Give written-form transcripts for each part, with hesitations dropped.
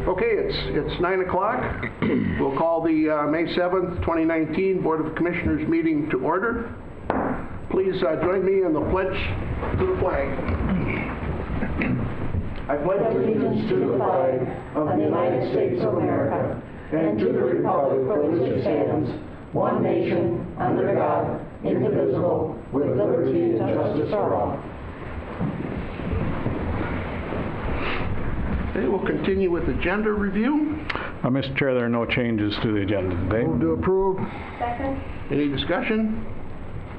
Okay, it's 9 o'clock. We'll call the May 7th, 2019 Board of Commissioners meeting to order. Please join me in the pledge to the flag. I pledge allegiance to the flag of the United States of America and to the republic for which it stands, one nation, under God, indivisible, with liberty and justice for all. Okay, we'll continue with agenda review. Mr. Chair, there are no changes to the agenda today. Move to approve. Second. Any discussion?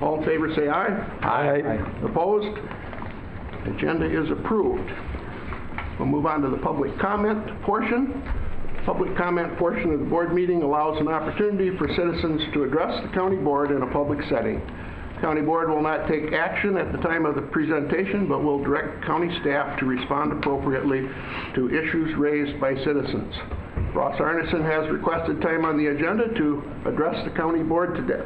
All in favor say aye. Aye. Opposed? Agenda is approved. We'll move on to the public comment portion. Public comment portion of the board meeting allows an opportunity for citizens to address the county board in a public setting. County board will not take action at the time of the presentation, but will direct county staff to respond appropriately to issues raised by citizens. Ross Arneson has requested time on the agenda to address the county board today.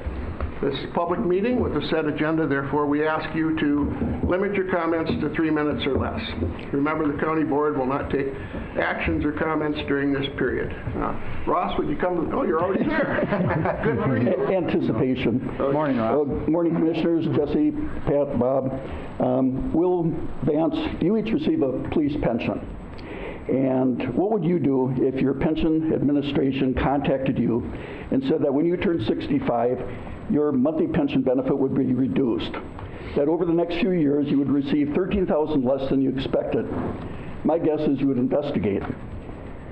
This is a public meeting with a set agenda, therefore we ask you to limit your comments to 3 minutes or less. Remember, the county board will not take actions or comments during this period. Ross, would you come to, oh, you're already there. Good for you. Anticipation. Morning, Ross. Morning, Commissioners, Jesse, Pat, Bob. Will, Vance, you each receive a police pension. And what would you do if your pension administration contacted you and said that when you turn 65, your monthly pension benefit would be reduced? That over the next few years, you would receive $13,000 less than you expected. My guess is you would investigate.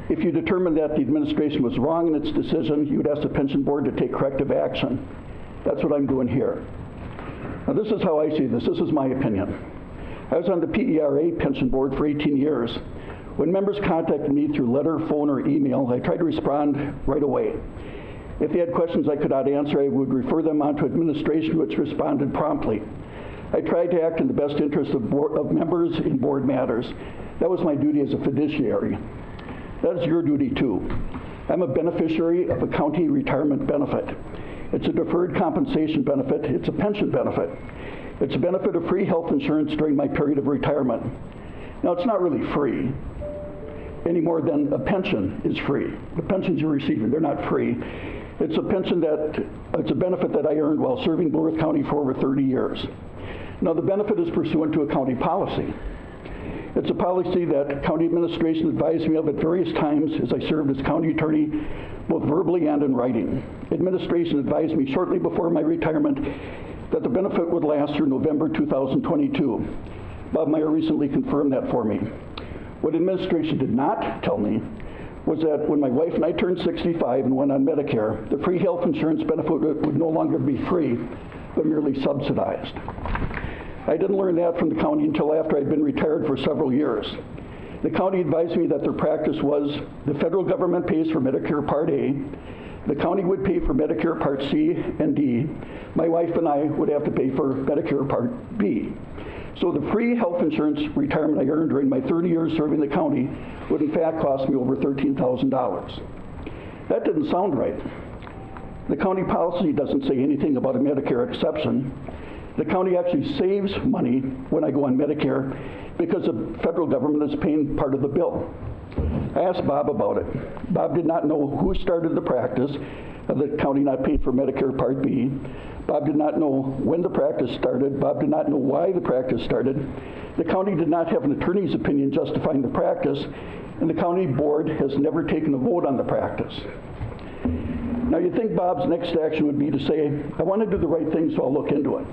If you determined that the administration was wrong in its decision, you would ask the pension board to take corrective action. That's what I'm doing here. Now, this is how I see this. This is my opinion. I was on the PERA pension board for 18 years. When members contacted me through letter, phone, or email, I tried to respond right away. If they had questions I could not answer, I would refer them on to administration, which responded promptly. I tried to act in the best interest of members in board matters. That was my duty as a fiduciary. That is your duty too. I'm a beneficiary of a county retirement benefit. It's a deferred compensation benefit. It's a pension benefit. It's a benefit of free health insurance during my period of retirement. Now, it's not really free any more than a pension is free. The pensions you're receiving, they're not free. It's a pension it's a benefit that I earned while serving Blue Earth County for over 30 years. Now, the benefit is pursuant to a county policy. It's a policy that county administration advised me of at various times as I served as county attorney, both verbally and in writing. Administration advised me shortly before my retirement that the benefit would last through November 2022. Bob Meyer recently confirmed that for me. What administration did not tell me was that when my wife and I turned 65 and went on Medicare, the free health insurance benefit would no longer be free, but merely subsidized. I didn't learn that from the county until after I'd been retired for several years. The county advised me that their practice was the federal government pays for Medicare Part A, the county would pay for Medicare Part C and D, my wife and I would have to pay for Medicare Part B. So the free health insurance retirement I earned during my 30 years serving the county would in fact cost me over $13,000. That didn't sound right. The county policy doesn't say anything about a Medicare exception. The county actually saves money when I go on Medicare because the federal government is paying part of the bill. I asked Bob about it. Bob did not know who started the practice of the county not paying for Medicare Part B. Bob did not know when the practice started. Bob did not know why the practice started. The county did not have an attorney's opinion justifying the practice, and the county board has never taken a vote on the practice. Now, you'd think Bob's next action would be to say, I want to do the right thing, so I'll look into it.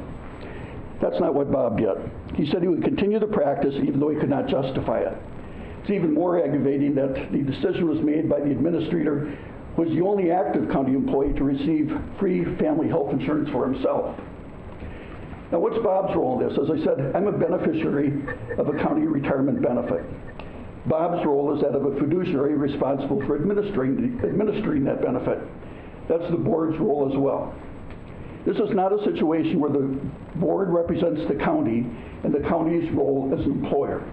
That's not what Bob did. He said he would continue the practice even though he could not justify it. It's even more aggravating that the decision was made by the administrator who was the only active county employee to receive free family health insurance for himself. Now, what's Bob's role in this? As I said, I'm a beneficiary of a county retirement benefit. Bob's role is that of a fiduciary responsible for administering that benefit. That's the board's role as well. This is not a situation where the board represents the county and the county's role as an employer.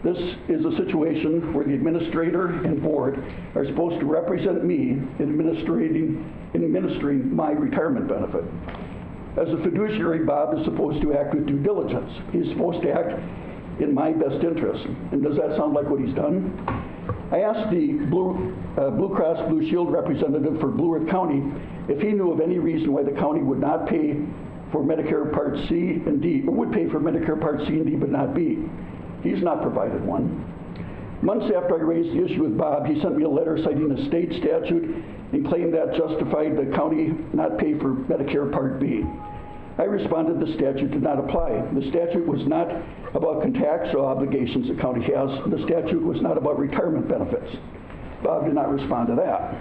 This is a situation where the administrator and board are supposed to represent me in administering my retirement benefit. As a fiduciary, Bob is supposed to act with due diligence. He's supposed to act in my best interest. And does that sound like what he's done? I asked the Blue Cross Blue Shield representative for Blue Earth County if he knew of any reason why the county would not pay for Medicare Part C and D, or would pay for Medicare Part C and D but not B. He's not provided one. Months after I raised the issue with Bob, he sent me a letter citing a state statute and claimed that justified the county not pay for Medicare Part B. I responded the statute did not apply. The statute was not about contractual obligations the county has. The statute was not about retirement benefits. Bob did not respond to that.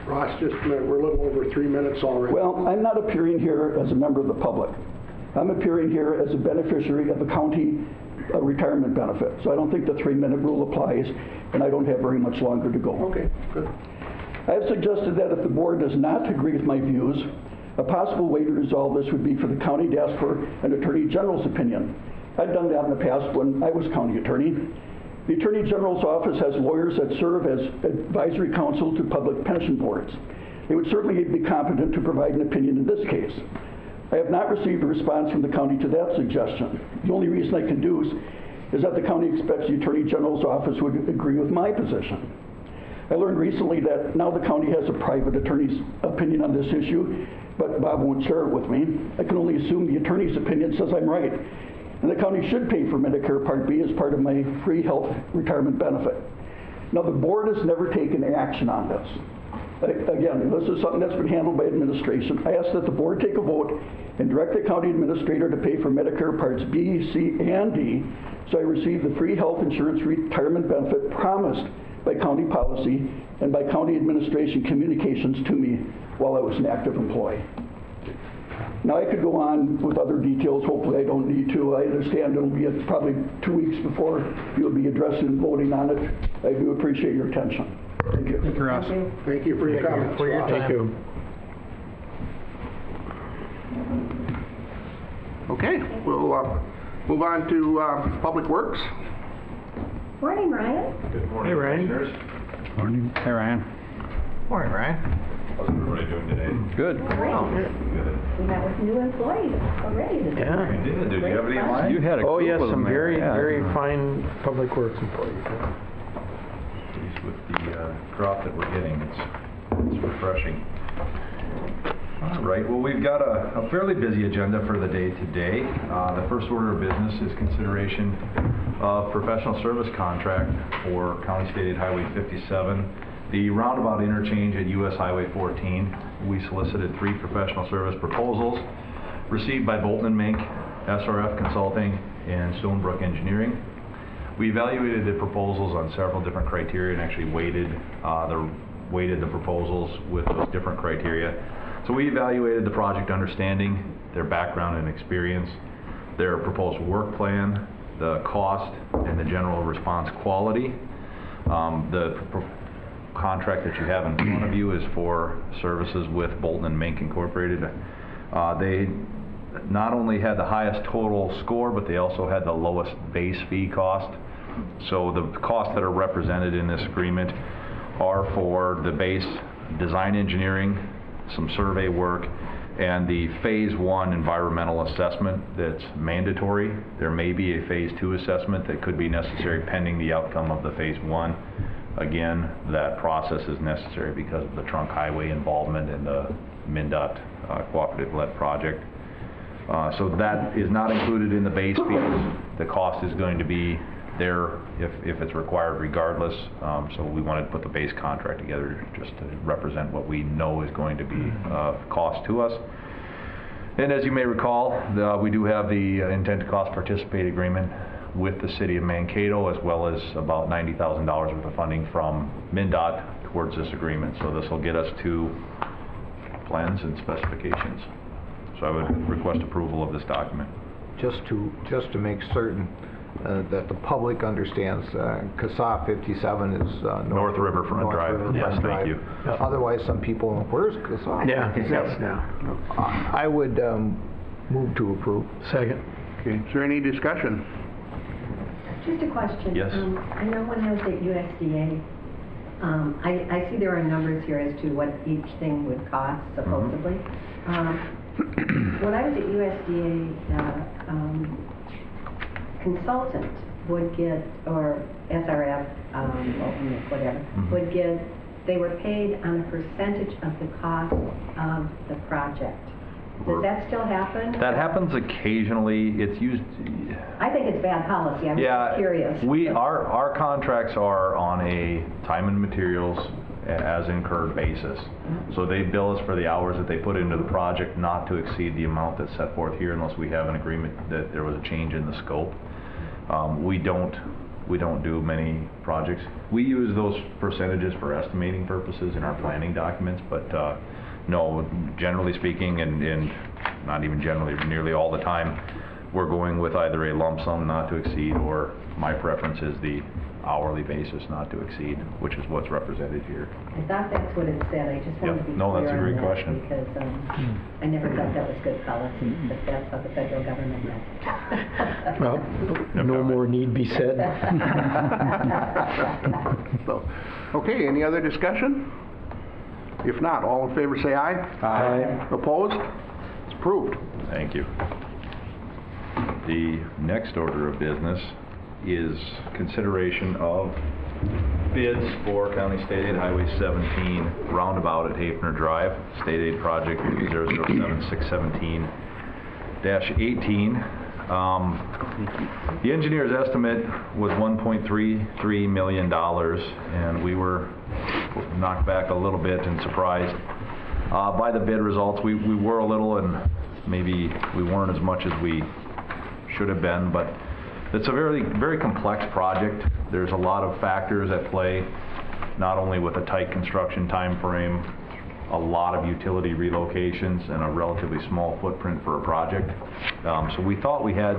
Ross, just a minute, we're a little over 3 minutes already. Well, I'm not appearing here as a member of the public. I'm appearing here as a beneficiary of a county retirement benefit. So I don't think the 3-minute rule applies, and I don't have very much longer to go. Okay, good. I have suggested that if the board does not agree with my views, a possible way to resolve this would be for the county to ask for an Attorney General's opinion. I've done that in the past when I was county attorney. The Attorney General's office has lawyers that serve as advisory counsel to public pension boards. They would certainly be competent to provide an opinion in this case. I have not received a response from the county to that suggestion. The only reason I can do is that the county expects the Attorney General's office would agree with my position. I learned recently that now the county has a private attorney's opinion on this issue, but Bob won't share it with me. I can only assume the attorney's opinion says I'm right, and the county should pay for Medicare Part B as part of my free health retirement benefit. Now, the board has never taken action on this. Again, this is something that's been handled by administration. I ask that the board take a vote and direct the county administrator to pay for Medicare Parts B, C, and D, so I receive the free health insurance retirement benefit promised by county policy and by county administration communications to me while I was an active employee. Now, I could go on with other details. Hopefully I don't need to. I understand it'll be probably 2 weeks before you'll be addressing and voting on it. I do appreciate your attention. Thank you. Thank you, Ross. Thank you for your comments. For your time. Thank you. Okay, we'll move on to Public Works. Morning, Ryan. Good morning, Hey, Ryan. Commissioners. Morning. Hey, Ryan. Morning, Ryan. How's everybody doing today? Good. Great. Good. We met with new employees already this Yeah. morning. You did? Did you have any in mind? You had a Oh, group yes, of some them there. very, Yeah. very fine public works employees. Pleased with the crop that we're getting. It's refreshing. All right. Well, we've got a fairly busy agenda for the day today. The first order of business is consideration of professional service contract for County State Aid Highway 57. The roundabout interchange at US Highway 14. We solicited 3 professional service proposals received by Bolton & Mink, SRF Consulting, and Stonebrook Engineering. We evaluated the proposals on several different criteria and actually weighted the proposals with those different criteria. So we evaluated the project understanding, their background and experience, their proposed work plan, the cost, and the general response quality. The contract that you have in front of you is for services with Bolton & Mink Incorporated. They not only had the highest total score, but they also had the lowest base fee cost. So the costs that are represented in this agreement are for the base design engineering, some survey work, and the Phase 1 environmental assessment that's mandatory. There may be a Phase 2 assessment that could be necessary pending the outcome of the Phase 1. Again, that process is necessary because of the trunk highway involvement in the MnDOT cooperative-led project. So that is not included in the base fees. The cost is going to be there if it's required regardless. So we wanted to put the base contract together just to represent what we know is going to be cost to us. And as you may recall, we do have the intent to cost participate agreement with the city of Mankato, as well as about $90,000 worth of funding from MnDOT towards this agreement. So this will get us to plans and specifications. So I would request approval of this document. Just to make certain that the public understands, CSAH 57 is North Riverfront North Drive. Riverfront Yes, thank Drive. you. Otherwise, some people, where's CSAH? Yeah, Yes. yeah. I would move to approve. Second. Okay, is there any discussion? Just a question. Yes. I know when I was at USDA, I see there are numbers here as to what each thing would cost, supposedly. When I was at USDA, consultant would get, or SRF, whatever, would get, they were paid on a percentage of the cost of the project. Does that still happen? That happens occasionally. It's used. I think it's bad policy. I'm just curious. Our contracts are on a time and materials as incurred basis. So they bill us for the hours that they put into the project, not to exceed the amount that's set forth here, unless we have an agreement that there was a change in the scope. We don't do many projects. We use those percentages for estimating purposes in our planning documents, but no, generally speaking, and not even generally, nearly all the time, we're going with either a lump sum not to exceed, or my preference is the hourly basis not to exceed, which is what's represented here. I thought that's what it said. I just wanted to be No, clear that's a great on that question. because I never thought that was good policy, but that's how the federal government does. Well, no more need be said. So, okay, any other discussion? If not, all in favor say aye. Aye. Opposed? It's approved. Thank you. The next order of business is consideration of bids for County State Aid Highway 17 roundabout at Hafner Drive, State Aid Project 007617-18. The engineer's estimate was $1.33 million, and we were knocked back a little bit and surprised by the bid results. We were a little, and maybe we weren't as much as we should have been, but it's a very, very complex project. There's a lot of factors at play, not only with a tight construction time frame, a lot of utility relocations, and a relatively small footprint for a project. So we thought we had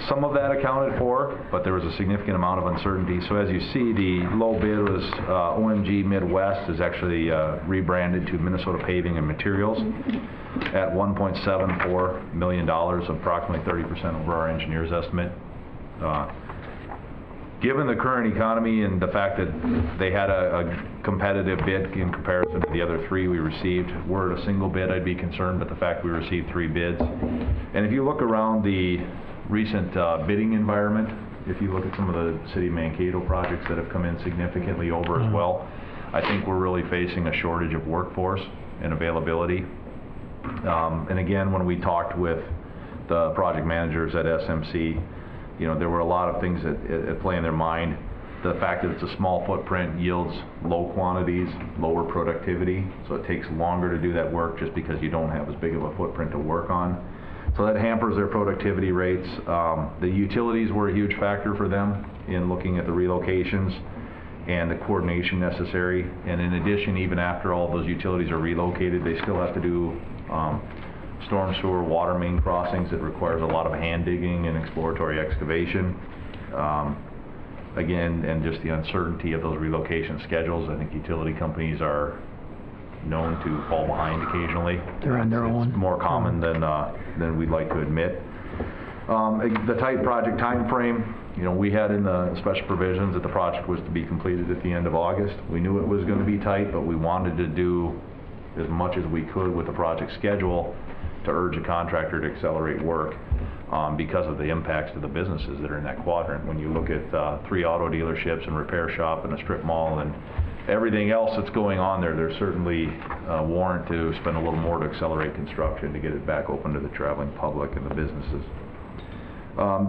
some of that accounted for, but there was a significant amount of uncertainty. So as you see, the low bid was OMG Midwest, is actually rebranded to Minnesota Paving and Materials at $1.74 million, approximately 30% over our engineer's estimate. Given the current economy and the fact that they had a competitive bid in comparison to the other three we received, were it a single bid, I'd be concerned, but the fact we received 3 bids. And if you look around the recent bidding environment, if you look at some of the City of Mankato projects that have come in significantly over as well, I think we're really facing a shortage of workforce and availability. And again, when we talked with the project managers at SMC, you know, there were a lot of things at play in their mind. The fact that it's a small footprint yields low quantities, lower productivity, so it takes longer to do that work just because you don't have as big of a footprint to work on. So that hampers their productivity rates. The utilities were a huge factor for them in looking at the relocations and the coordination necessary. And in addition, even after all those utilities are relocated, they still have to do storm sewer water main crossings. It requires a lot of hand digging and exploratory excavation. Again, and just the uncertainty of those relocation schedules. I think utility companies are known to fall behind occasionally. They're on their own. It's more common than we'd like to admit. The tight project time frame, you know, we had in the special provisions that the project was to be completed at the end of August. We knew it was going to be tight, but we wanted to do as much as we could with the project schedule to urge a contractor to accelerate work because of the impacts to the businesses that are in that quadrant. When you look at 3 auto dealerships and repair shop and a strip mall and everything else that's going on there, there's certainly a warrant to spend a little more to accelerate construction to get it back open to the traveling public and the businesses.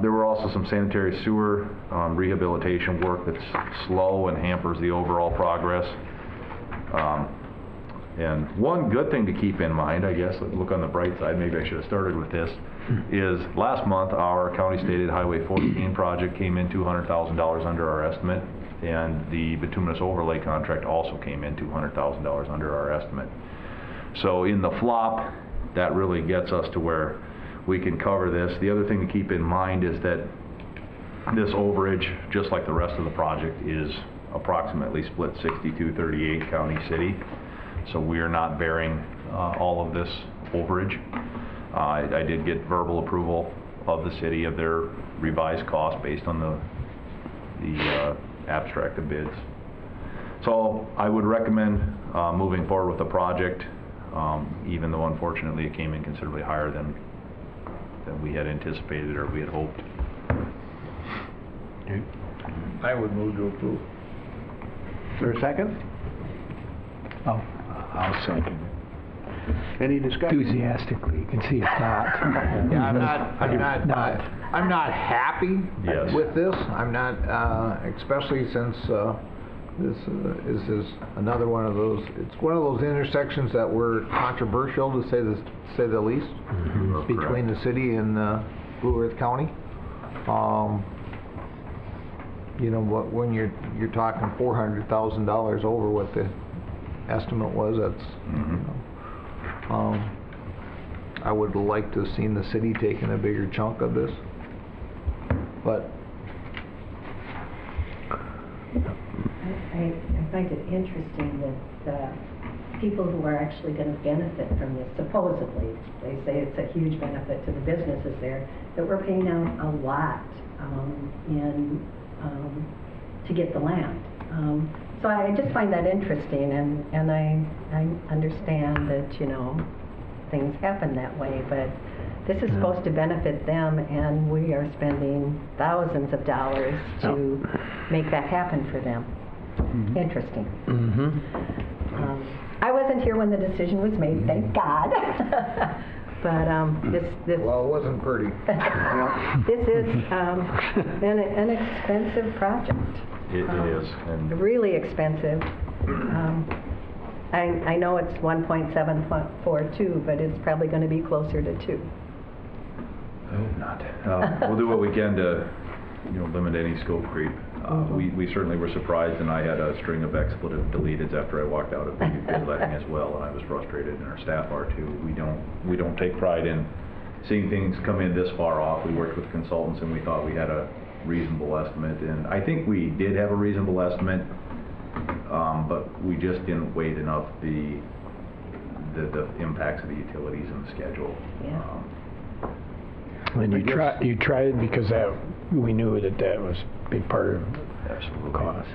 There were also some sanitary sewer rehabilitation work that's slow and hampers the overall progress. And one good thing to keep in mind, I guess, look on the bright side, maybe I should have started with this, is last month our County State Aid Highway 14 project came in $200,000 under our estimate, and the bituminous overlay contract also came in $200,000 under our estimate. So in the flop, that really gets us to where we can cover this. The other thing to keep in mind is that this overage, just like the rest of the project, is approximately split 62-38 county-city. So we are not bearing all of this overage. I did get verbal approval of the city of their revised cost based on the abstract of bids. So I would recommend moving forward with the project, even though unfortunately it came in considerably higher than we had anticipated or we had hoped. I would move to approve. Is there a second? Oh, I'll second it. Any discussion? Enthusiastically, you can see it's not. Yeah, I'm not happy Yes. with this. I'm not, especially since this is another one of those. It's one of those intersections that were controversial, to say the least, between the city and Blue Earth County. You know, when you're talking $400,000 over what the estimate was, that's. You know, I would like to have seen the city taking a bigger chunk of this, but I find it interesting that people who are actually going to benefit from this, supposedly, they say it's a huge benefit to the businesses there, that we're paying out a lot to get the land. So I just find that interesting, and I understand that, you know, things happen that way, but this is supposed to benefit them, and we are spending thousands of dollars to make that happen for them. Interesting. I wasn't here when the decision was made, thank God. But this well, it wasn't pretty. this is an expensive project. It is, and Really expensive. I know it's 1.742, but it's probably going to be closer to 2. I hope not. We'll do what we can to, you know, limit any scope creep. We certainly were surprised, and I had a string of expletive deleteds after I walked out of bid letting as well, and I was frustrated, and our staff are too. We don't take pride in seeing things come in this far off. We worked with consultants, and we thought we had a reasonable estimate, and I think we did have a reasonable estimate, but we just didn't weigh enough the impacts of the utilities and the schedule. Yeah. And you tried because we knew that was a big part of the cost.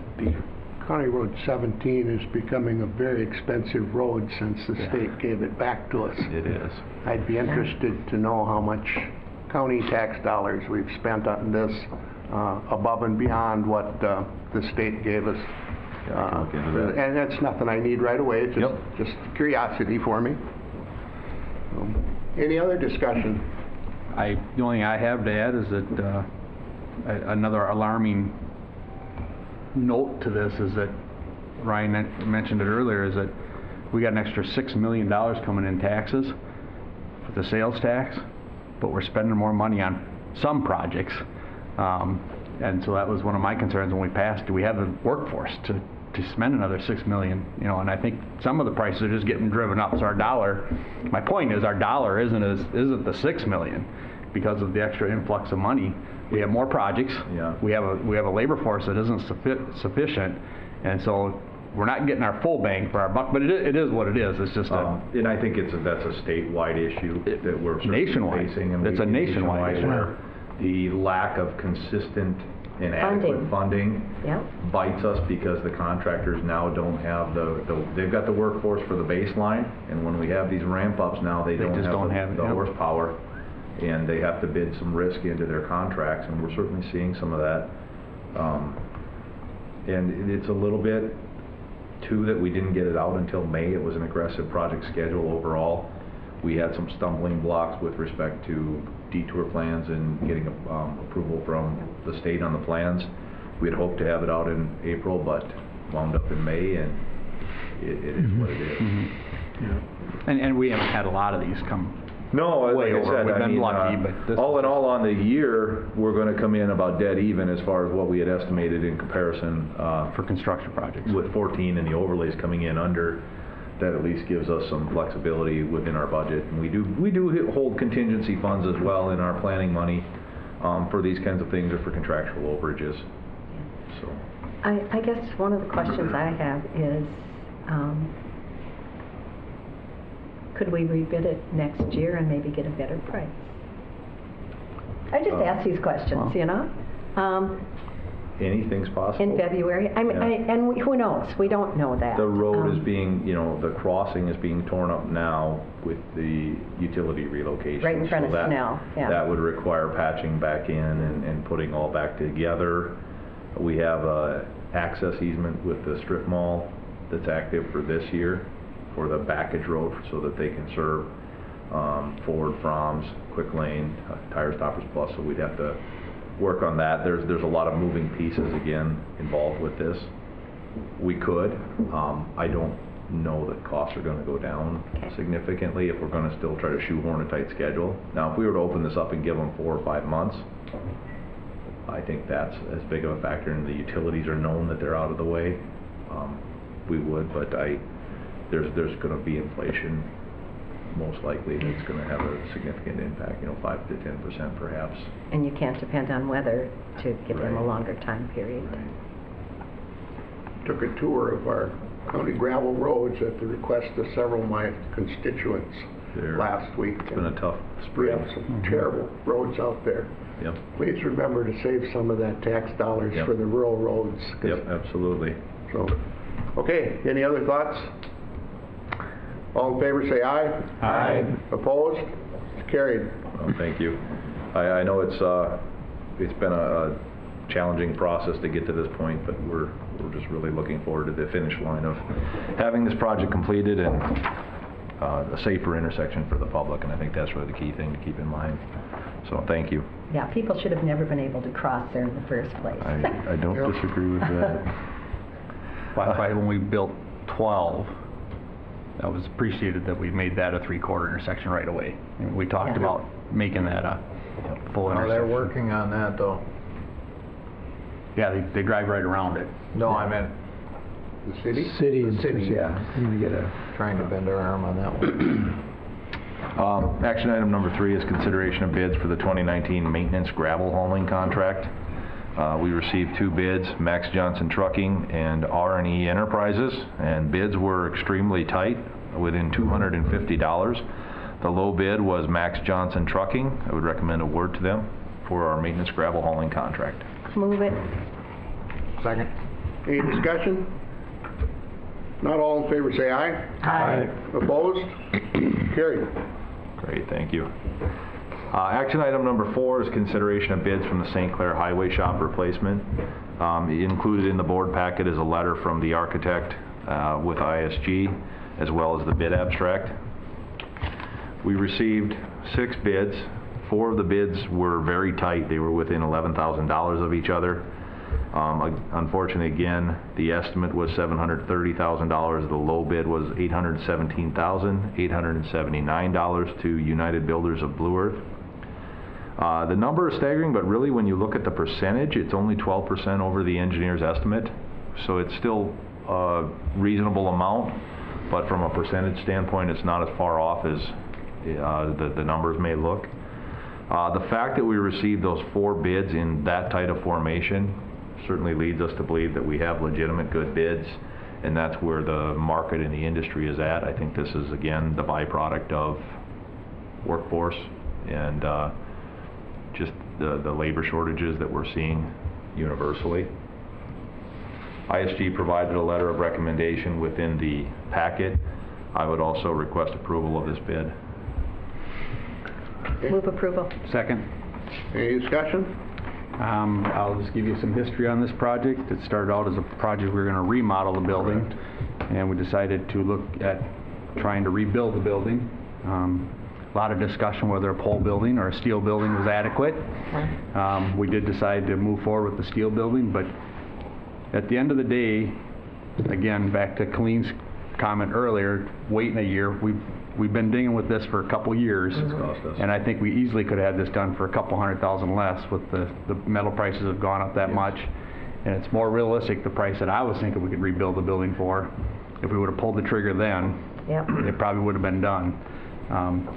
County Road 17 is becoming a very expensive road since the state gave it back to us. It is. I'd be interested to know how much county tax dollars we've spent on this above and beyond what the state gave us. Yeah, I can look into that. And that's nothing I need right away, it's just curiosity for me. Any other discussion? The only thing I have to add is that another alarming note to this is that Ryan mentioned it earlier, is that we got an extra $6 million coming in taxes for the sales tax, but we're spending more money on some projects. And so that was one of my concerns when we passed. Do we have the workforce to spend another $6 million? You know, and I think some of the prices are just getting driven up. So our dollar, my point is, our dollar isn't the $6 million because of the extra influx of money. We have more projects. Yeah. We have a labor force that isn't sufficient, and so we're not getting our full bang for our buck. But it is what it is. It's just and I think that's a statewide issue that we're certainly nationwide. facing. And It's a nationwide issue. where the lack of consistent and adequate funding bites us, because the contractors now don't have they've got the workforce for the baseline, and when we have these ramp ups now, they don't have the horsepower, and they have to bid some risk into their contracts, and we're certainly seeing some of that. And it's a little bit too that we didn't get it out until May. It was an aggressive project schedule overall. We had some stumbling blocks with respect to detour plans and getting approval from the state on the plans. We had hoped to have it out in April, but wound up in May, and it is what it is. and we haven't had a lot of these come. No, Way like I over. said, We've I been mean, lucky, but this all in is- all, on the year, we're going to come in about dead even as far as what we had estimated in comparison For construction projects. with 14 and the overlays coming in under. That at least gives us some flexibility within our budget. And we do hold contingency funds as well in our planning money for these kinds of things, or for contractual overages. So I guess one of the questions I have is, could we rebid it next year and maybe get a better price? I just ask these questions, you know? anything's possible. In February? I mean, Yeah. who knows? We don't know that. The road is being, the crossing is being torn up now with the utility relocation. Right in front So of that- Snell, yeah. That would require patching back in and putting all back together. We have a access easement with the strip mall that's active for this year for the backage road so that they can serve Ford, Fromm's, Quick Lane, Tire Stoppers Plus, so we'd have to work on that. There's a lot of moving pieces again involved with this. We could. I don't know that costs are going to go down significantly if we're going to still try to shoehorn a tight schedule. Now, if we were to open this up and give them 4 or 5 months, I think that's as big of a factor, and the utilities are known that they're out of the way. We would, but there's going to be inflation. Most likely, it's going to have a significant impact. 5 to 10% perhaps. And you can't depend on weather to give them a Right. longer time period. Took a tour of our county gravel roads at the request of several of my constituents There- last week. It's been a tough We spring. have some terrible roads out there. Yep. Please remember to save some of that tax dollars Yep. for the rural roads. 'cause- Yep, absolutely. So, okay, any other thoughts? All in favor, say aye. Aye. Opposed? Carried. Thank you. I know it's been a challenging process to get to this point, but we're just really looking forward to the finish line of having this project completed and a safer intersection for the public, and I think that's really the key thing to keep in mind. So thank you. Yeah, people should have never been able to cross there in the first place. I don't Yep. disagree with that. When we built 12, that was appreciated that we made that a 3/4 intersection right away. And we talked Yeah. about making that a full Oh, intersection. they're working on that though. Yeah, they drive right around it. No, I meant The city? City and, city. yeah, need to get a, trying to bend our arm on that one. Action item number 3 is consideration of bids for the 2019 maintenance gravel hauling contract. We received 2 bids, Max Johnson Trucking and R&E Enterprises, and bids were extremely tight, within $250. The low bid was Max Johnson Trucking. I would recommend a word to them for our maintenance gravel hauling contract. Move it. Second? Any discussion? Not all in favor, say aye. Aye. Opposed? Carried. Great, thank you. Action item number 4 is consideration of bids from the St. Clair Highway Shop replacement. Included in the board packet is a letter from the architect with ISG, as well as the bid abstract. We received 6 bids. 4 of the bids were very tight. They were within $11,000 of each other. Unfortunately, again, the estimate was $730,000. The low bid was $817,879 to United Builders of Blue Earth. The number is staggering, but really when you look at the percentage, it's only 12% over the engineer's estimate. So it's still a reasonable amount, but from a percentage standpoint, it's not as far off as the numbers may look. The fact that we received those 4 bids in that tight of formation certainly leads us to believe that we have legitimate good bids, and that's where the market and the industry is at. I think this is, again, the byproduct of workforce and just the labor shortages that we're seeing universally. ISG provided a letter of recommendation within the packet. I would also request approval of this bid. Move approval. Second. Any discussion? I'll just give you some history on this project. It started out as a project we were going to remodel the building, and we decided to look at trying to rebuild the building. A lot of discussion whether a pole building or a steel building was adequate. We did decide to move forward with the steel building, but at the end of the day, again, back to Colleen's comment earlier, waiting a year, we've been dealing with this for a couple years, Cost us. and I think we easily could have had this done for a couple $100,000 less with the metal prices have gone up that much, and it's more realistic the price that I was thinking we could rebuild the building for. If we would have pulled the trigger then, Yep. it probably would have been done.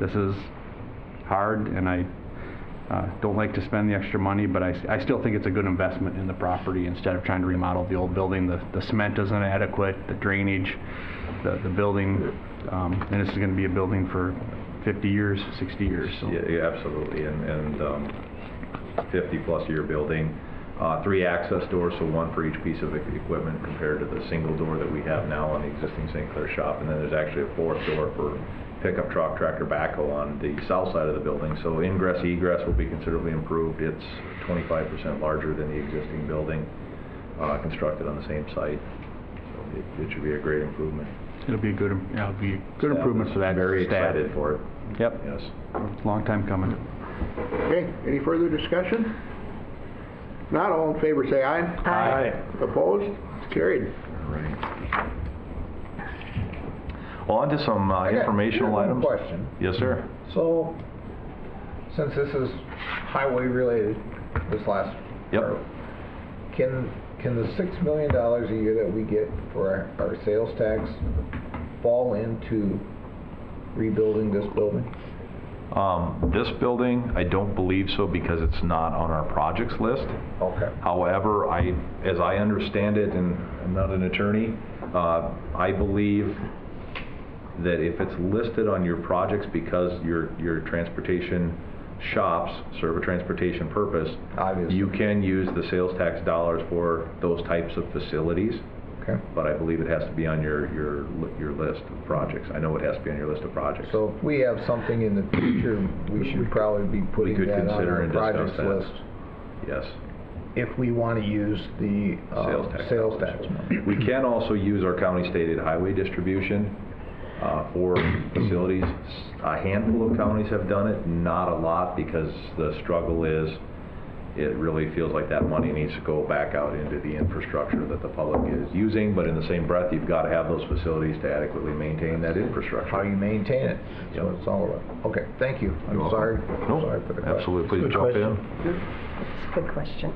This is hard, and I don't like to spend the extra money, but I still think it's a good investment in the property instead of trying to remodel the old building. The cement isn't adequate, the drainage, the building, and this is going to be a building for 50 years, 60 years. So. Yeah, absolutely, and 50-plus year building. 3 access doors, so 1 for each piece of equipment compared to the single door that we have now on the existing St. Clair shop. And then there's actually a 4th door for pickup truck, tractor, backhoe on the south side of the building. So ingress, egress will be considerably improved. It's 25% larger than the existing building, constructed on the same site. So it should be a great improvement. It'll be a good, yeah, it'll be good improvements for that Very staff. excited for it. Yep. Yes. Long time coming. Okay, any further discussion? Not all in favor, say aye. Aye. Opposed? It's carried. All right. Well, on to some informational One items. question. Yes, sir. So, since this is highway related, this last Yep. part, can the $6 million a year that we get for our sales tax fall into rebuilding this building? This building, I don't believe so because it's not on our projects list. Okay. However, as I understand it, and I'm not an attorney, I believe that if it's listed on your projects because your transportation shops serve a transportation purpose, Obviously. you can use the sales tax dollars for those types of facilities. Okay. But I believe it has to be on your list of projects. I know it has to be on your list of projects. So if we have something in the future, we should probably be putting could that on consider our and discuss projects that. list Yes. if we want to use the sales tax money. We can also use our county stated highway distribution for facilities. A handful of counties have done it, not a lot, because the struggle is it really feels like that money needs to go back out into the infrastructure that the public is using, but in the same breath, you've got to have those facilities to adequately maintain that infrastructure. How you maintain it, that's what it's all about. Okay, thank you. I'm You're sorry. welcome. No, Sorry for the question. absolutely. Please Good jump question. in. It's a good question.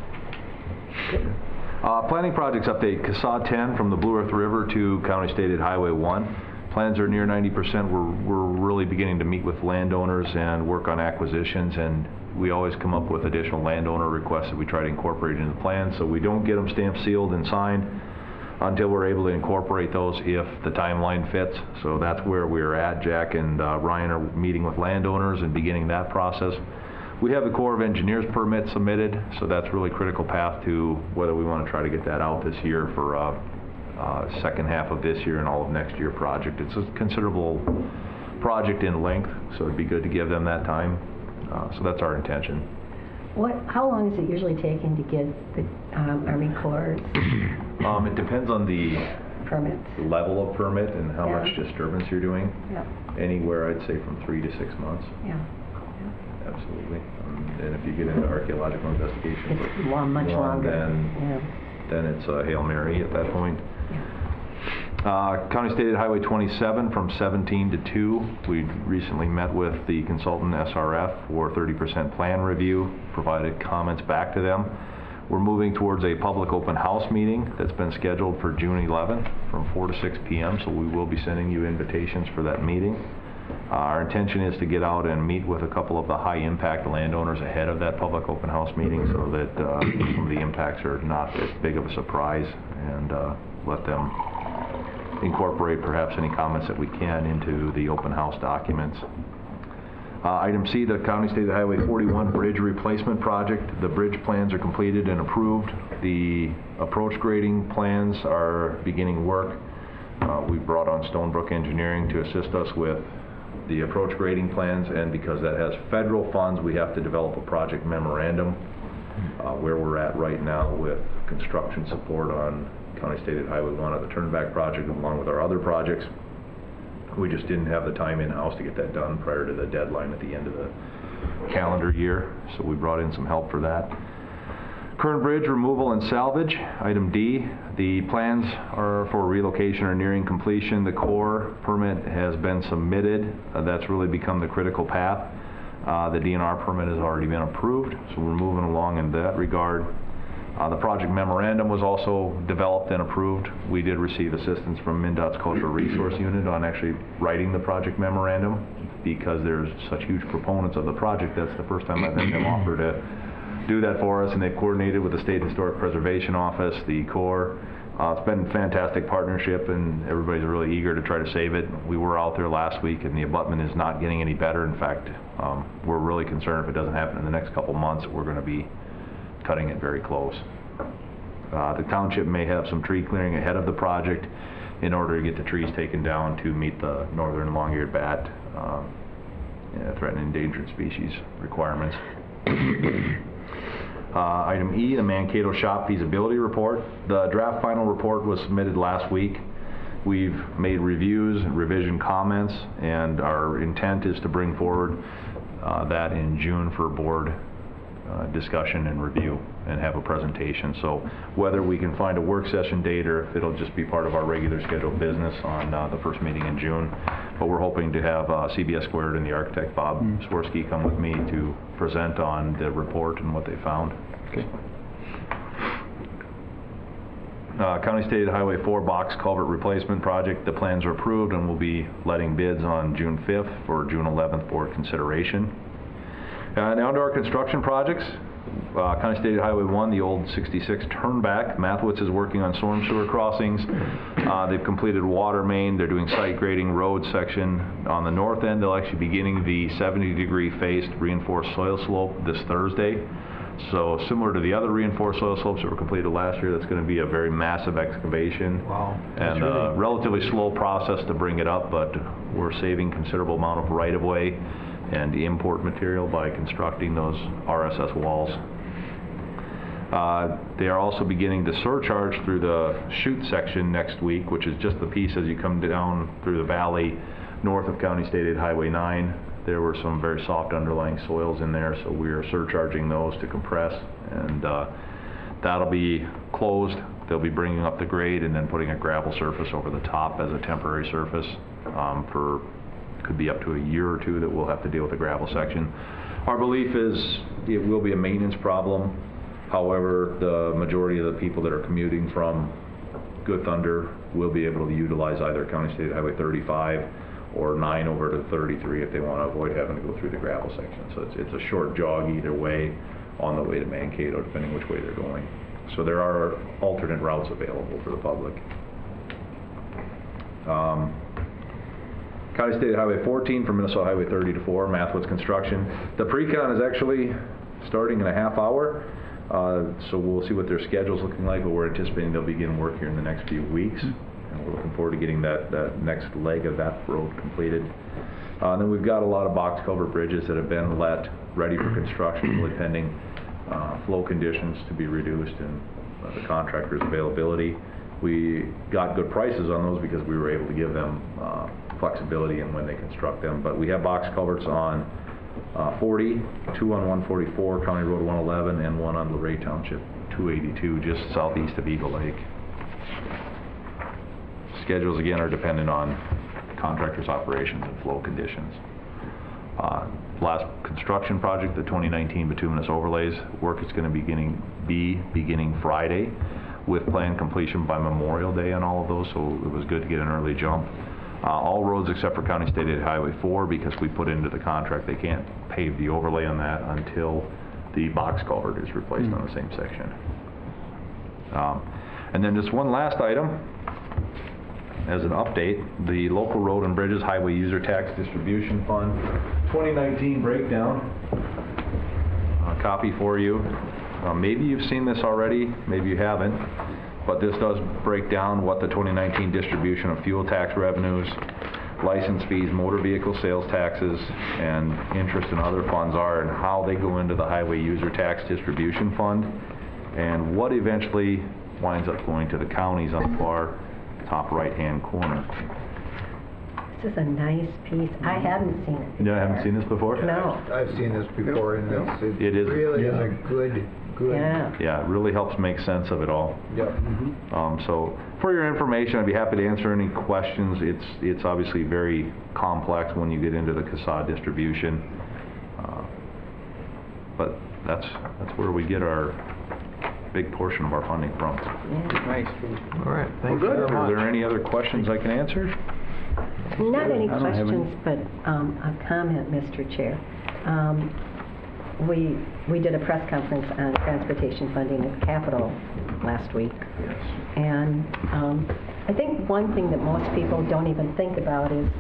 Planning projects update, CASA 10 from the Blue Earth River to County Stated Highway 1. Plans are near 90%. We're really beginning to meet with landowners and work on acquisitions, and we always come up with additional landowner requests that we try to incorporate into the plan. So we don't get them stamped, sealed, and signed until we're able to incorporate those if the timeline fits. So that's where we're at. Jack and Ryan are meeting with landowners and beginning that process. We have the Corps of Engineers permit submitted, so that's really critical path to whether we want to try to get that out this year for second half of this year and all of next year project. It's a considerable project in length, so it'd be good to give them that time. So that's our intention. How long is it usually taking to get the Army Corps It depends on the permits? level of permit and how Yeah. much disturbance you're doing. Yeah, Anywhere, I'd say from 3 to 6 months. yeah. Absolutely. And if you get into archaeological investigation, It's much longer. then it's a Hail Mary at that point. Yeah. County Stated Highway 27 from 17 to 2. We recently met with the consultant SRF for 30% plan review, provided comments back to them. We're moving towards a public open house meeting that's been scheduled for June 11th from 4 to 6 p.m. So we will be sending you invitations for that meeting. Our intention is to get out and meet with a couple of the high impact landowners ahead of that public open house meeting so that some of the impacts are not as big of a surprise, and let them incorporate perhaps any comments that we can into the open house documents. Item C, the County State Highway 41 Bridge Replacement Project. The bridge plans are completed and approved. The approach grading plans are beginning work. We brought on Stonebrook Engineering to assist us with the approach grading plans, and because that has federal funds, we have to develop a project memorandum. Where we're at right now with construction support on County Stated Highway 1 of the Turnback project, along with our other projects. We just didn't have the time in-house to get that done prior to the deadline at the end of the calendar year, so we brought in some help for that. Current bridge removal and salvage, item D. The plans are for relocation or nearing completion. The Corps permit has been submitted. That's really become the critical path. The DNR permit has already been approved, so we're moving along in that regard. The project memorandum was also developed and approved. We did receive assistance from MnDOT's Cultural Resource Unit on actually writing the project memorandum, because there's such huge proponents of the project. That's the first time I've had them offer to do that for us, and they've coordinated with the State Historic Preservation Office, the Corps. It's been a fantastic partnership, and everybody's really eager to try to save it. We were out there last week, and the abutment is not getting any better. In fact, we're really concerned if it doesn't happen in the next couple months, we're going to be cutting it very close. The township may have some tree clearing ahead of the project in order to get the trees taken down to meet the northern long-eared bat threatened endangered species requirements. Item E, the Mankato Shop feasibility report. The draft final report was submitted last week. We've made reviews and revision comments, and our intent is to bring forward that in June for board discussion and review and have a presentation. So whether we can find a work session date or if it'll just be part of our regular scheduled business on the first meeting in June. But we're hoping to have CBS Squared and the architect Bob Swirsky come with me to present on the report and what they found. Okay. County State Highway 4 box culvert replacement project. The plans are approved and we'll be letting bids on June 5th for June 11th board consideration. Now to our construction projects. County State Highway 1, the old 66 turnback. Mathwitz is working on storm sewer crossings. They've completed water main. They're doing site grading road section. On the north end, they'll actually be beginning the 70-degree faced reinforced soil slope this Thursday. So similar to the other reinforced soil slopes that were completed last year, that's going to be a very massive excavation. Wow. And a relatively slow process to bring it up, but we're saving considerable amount of right-of-way and import material by constructing those RSS walls. They are also beginning to surcharge through the chute section next week, which is just the piece as you come down through the valley north of County State Highway 9. There were some very soft underlying soils in there, so we are surcharging those to compress, and that'll be closed. They'll be bringing up the grade and then putting a gravel surface over the top as a temporary surface for could be up to a year or two that we'll have to deal with the gravel section. Our belief is it will be a maintenance problem. However, the majority of the people that are commuting from Good Thunder will be able to utilize either County State Highway 35 or 9 over to 33 if they want to avoid having to go through the gravel section. So it's a short jog either way on the way to Mankato, depending which way they're going. So there are alternate routes available for the public. County State Highway 14 from Minnesota Highway 30 to 4, Mathwitz construction. The pre-con is actually starting in a half hour, so we'll see what their schedule's looking like, but we're anticipating they'll begin work here in the next few weeks. And we're looking forward to getting that next leg of that road completed. Then we've got a lot of box culvert bridges that have been let ready for construction, really pending flow conditions to be reduced and the contractor's availability. We got good prices on those because we were able to give them flexibility in when they construct them. But we have box culverts on 40, 2 on 144, County Road 111, and 1 on Luray Township 282, just southeast of Eagle Lake. Schedules, again, are dependent on contractors' operations and flow conditions. Last construction project, the 2019 bituminous overlays, work is going to be beginning Friday with planned completion by Memorial Day on all of those, so it was good to get an early jump. All roads except for County State Highway 4, because we put into the contract they can't pave the overlay on that until the box culvert is replaced on the same section. And then just one last item as an update, the local road and bridges highway user tax distribution fund 2019 breakdown. A copy for you. Maybe you've seen this already, maybe you haven't, but this does break down what the 2019 distribution of fuel tax revenues, license fees, motor vehicle sales taxes, and interest and other funds are, and how they go into the highway user tax distribution fund, and what eventually winds up going to the counties on the far top right-hand corner. This is a nice piece. I hadn't seen it. You haven't seen this before? No. I've seen this before, and It is. really is a good. Yeah. Yeah, it really helps make sense of it all. Yep. So for your information, I'd be happy to answer any questions. It's obviously very complex when you get into the CASA distribution, but that's where we get our big portion of our funding from. Yeah. Nice. All right, thank you very Are much. there any other questions I can answer? Not any I don't have any. questions, but a comment, Mr. Chair. We did a press conference on transportation funding at Capitol last week. Yes. And I think one thing that most people don't even think about is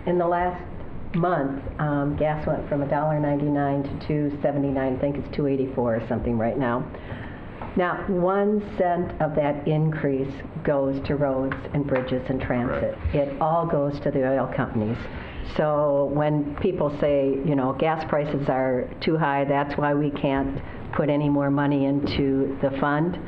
in the last month, gas went from $1.99 to $2.79. I think it's $2.84 or something right now. Now, 1 cent of that increase goes to roads and bridges and transit. It all goes to the oil companies. So when people say, you know, gas prices are too high, that's why we can't put any more money into the fund,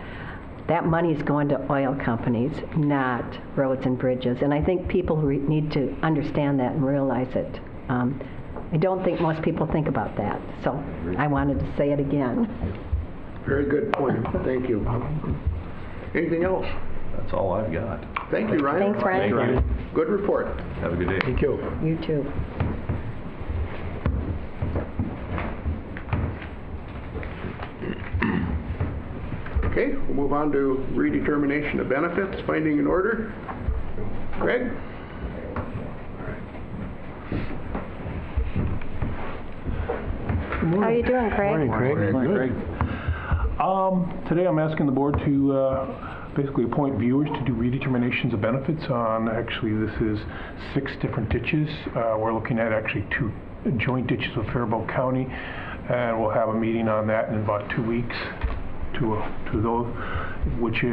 that money is going to oil companies, not roads and bridges. And I think people need to understand that and realize it. I don't think most people think about that. So I wanted to say it again. Very good point. Thank you. Anything else? That's all I've got. Thank you, Ryan. Thanks, Ryan. Thank you. Good report. Have a good day. Thank you. You too. Okay, we'll move on to redetermination of benefits, finding an order. Greg? How are you doing, Craig? Morning, Craig. Greg. Today I'm asking the board to basically appoint viewers to do redeterminations of benefits on, actually this is 6 different ditches. We're looking at actually 2 joint ditches with Faribault County, and we'll have a meeting on that in about 2 weeks to those, which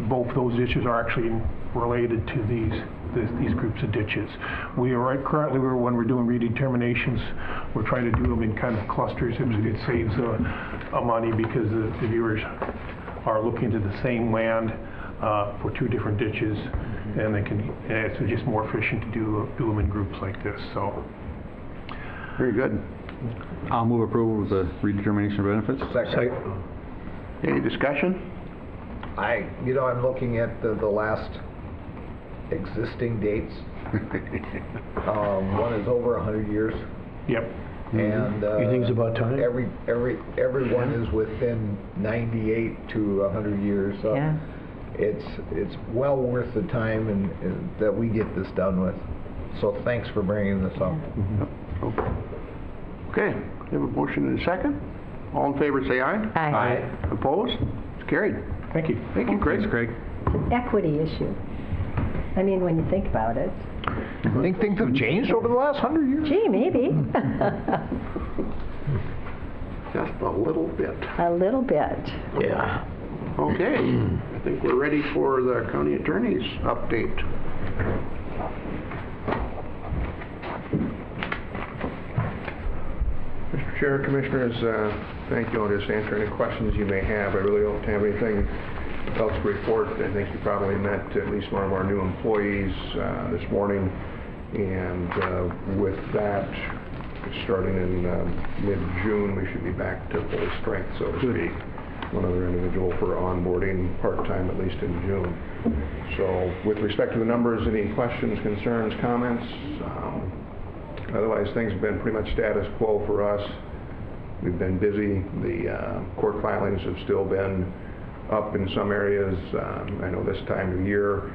both those ditches are actually related to these groups of ditches. We are currently, when we're doing redeterminations, we're trying to do them in kind of clusters. It saves money because the viewers are looking to the same land for 2 different ditches, and it's just more efficient to do them in groups like this. So, Very good. I'll move approval of the redetermination of benefits. Second. Any discussion? I'm looking at the last existing dates. One is over 100 years, Yep. and You think it's about time? everyone is within 98 to 100 years. So Yeah. it's well worth the time and that we get this done with. So thanks for bringing this up. Okay, we have a motion and a second. All in favor say aye. Aye. Opposed? It's carried. thank you. Thank you, Craig. Thanks, Craig. Equity issue. I mean, when you think about it. I think things have changed over the last 100 years. Gee, maybe. Just a little bit. A little bit. Yeah. Okay, I think we're ready for the county attorney's update. Mr. Chair, Commissioners, thank you. I'll just answer any questions you may have. I really don't have anything else to report. I think you probably met at least one of our new employees this morning, and with that, starting in mid-June, we should be back to full strength, so to speak. One other individual for onboarding part-time, at least in June. So with respect to the numbers, any questions, concerns, comments? Otherwise, things have been pretty much status quo for us. We've been busy. The court filings have still been up in some areas. I know this time of year,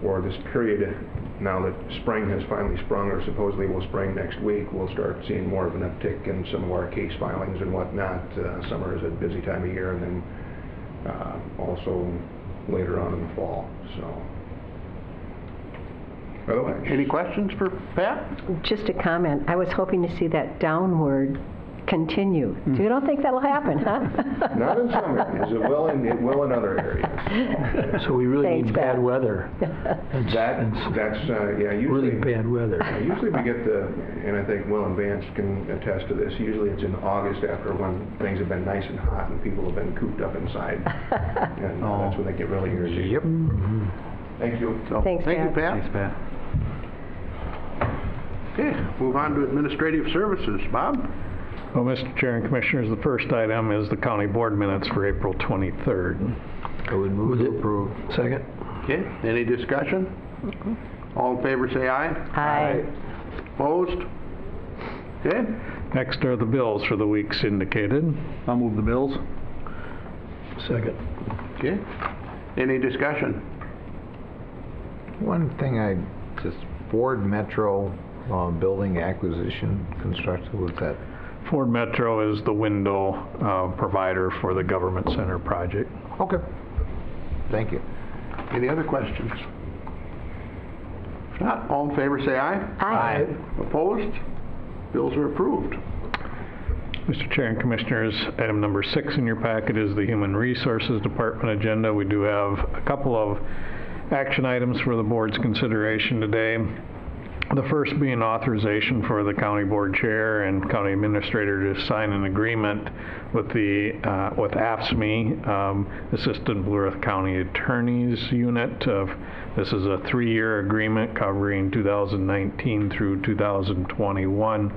or this period, now that spring has finally sprung, or supposedly will spring next week, we'll start seeing more of an uptick in some of our case filings and whatnot. Summer is a busy time of year, and then also later on in the fall. So, otherwise, Any questions for Pat? Just a comment. I was hoping to see that downward continue. So you don't think that'll happen, huh? not in some areas. It will in other areas. So we really Thanks, need bad Pat. weather. That's yeah. Usually, Really bad weather. Usually we get and I think Will and Vance can attest to this, usually it's in August after when things have been nice and hot and people have been cooped up inside. And that's when they get really irritated. Yep. Thank you. So, Thanks, Thank you, Pat. Pat. Thanks, Pat. Okay, move on to administrative services. Bob? Well, Mr. Chair and Commissioners, the first item is the county board minutes for April 23rd. I would move to approve. Second? Okay, any discussion? All in favor say aye. Aye. Opposed? Okay, Next are the bills for the weeks indicated. I'll move the bills. Second. okay. Any discussion? One thing Ford Metro building acquisition construction, what's that? Ford Metro is the window provider for the government center project. Okay. Thank you. Any other questions? If not, all in favor say aye. Aye. Opposed? Bills are approved. Mr. Chair and Commissioners, item number 6 in your packet is the Human Resources Department agenda. We do have a couple of action items for the board's consideration today. The first being authorization for the County Board Chair and County Administrator to sign an agreement with with AFSCME, Assistant Blue Earth County Attorneys Unit. This is a 3-year agreement covering 2019 through 2021.